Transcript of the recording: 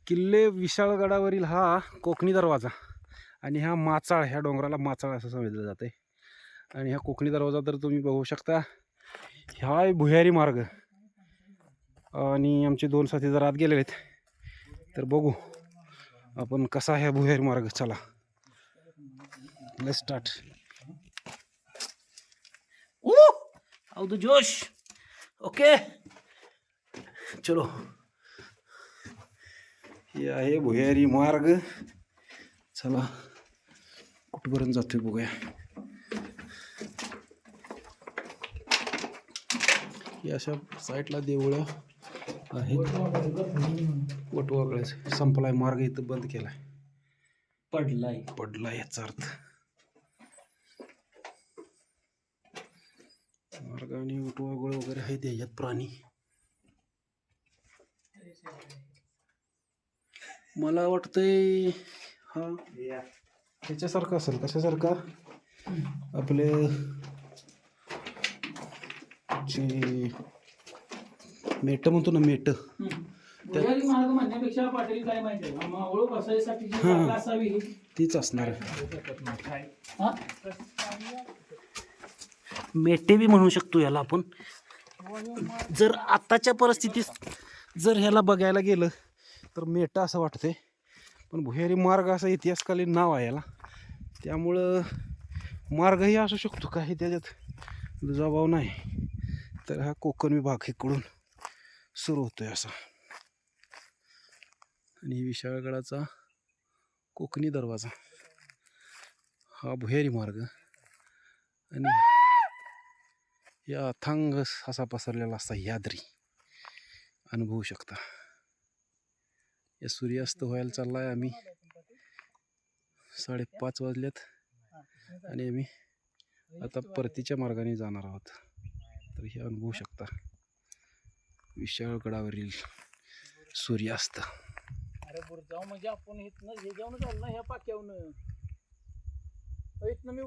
किल्ले विशाळगडावरील हा कोकणी दरवाजा आणि हा माचाळ, ह्या डोंगराला माचाळ असं समजलं जाते. आणि हा कोकणी दरवाजा तर तुम्ही बघू शकता. हा आहे भुयारी मार्ग आणि आमचे 2 साथी जर आत गेलेले आहेत तर बघू आपण कसा आहे भुयारी मार्ग. चला लेट्स स्टार्ट. आउट द जोश. ओके चलो. हे आहे भुयारी मार्ग. चला कुठपर्यंत जातोय बघूया. हे अशा साईडला देवळं आहेत. वटवागळ्याच संपलाय मार्ग, इथं बंद केलाय, पडलाय याचा अर्थ. मार्ग आणि वटवागळ वगैरे आहेत याच्यात प्राणी. मला वाटतंय हा ह्याच्यासारखं असेल. कशासारखा? आपले मेट म्हणतो ना, मेट. मार्ग म्हणण्यापेक्षा पाटील काय माहिती आहे, मावळ बसायसाठी जी जागा असावी तीच असणार. मेटे बी म्हणू शकतो याला आपण. जर आताच्या परिस्थितीत जर ह्याला बघायला गेलं तर मेटा असं वाटतंय, पण भुयारी मार्ग असं इतिहासकालीन नाव आहे याला. त्यामुळं मार्गही असू शकतो, काही त्याच्यात दुजाभाव नाही. तर हा कोकण विभाग इकडून सुरू होतोय असा. आणि विशाळगडाचा कोकणी दरवाजा, हा भुयारी मार्ग. आणि या अथांग असा पसरलेला असा याद्री अनुभवू शकता. या सूर्यास्त व्हायला चाललाय. आम्ही 5:30 वाजल्यात आणि आम्ही आता परतीच्या मार्गाने जाणार आहोत. तर हे अनुभवू शकता विशाळगडावरील सूर्यास्त. अरे बुरजाव म्हणजे आपण इथनं हे जाऊन चालू ना, ह्या पाक्यावनं इथनं मी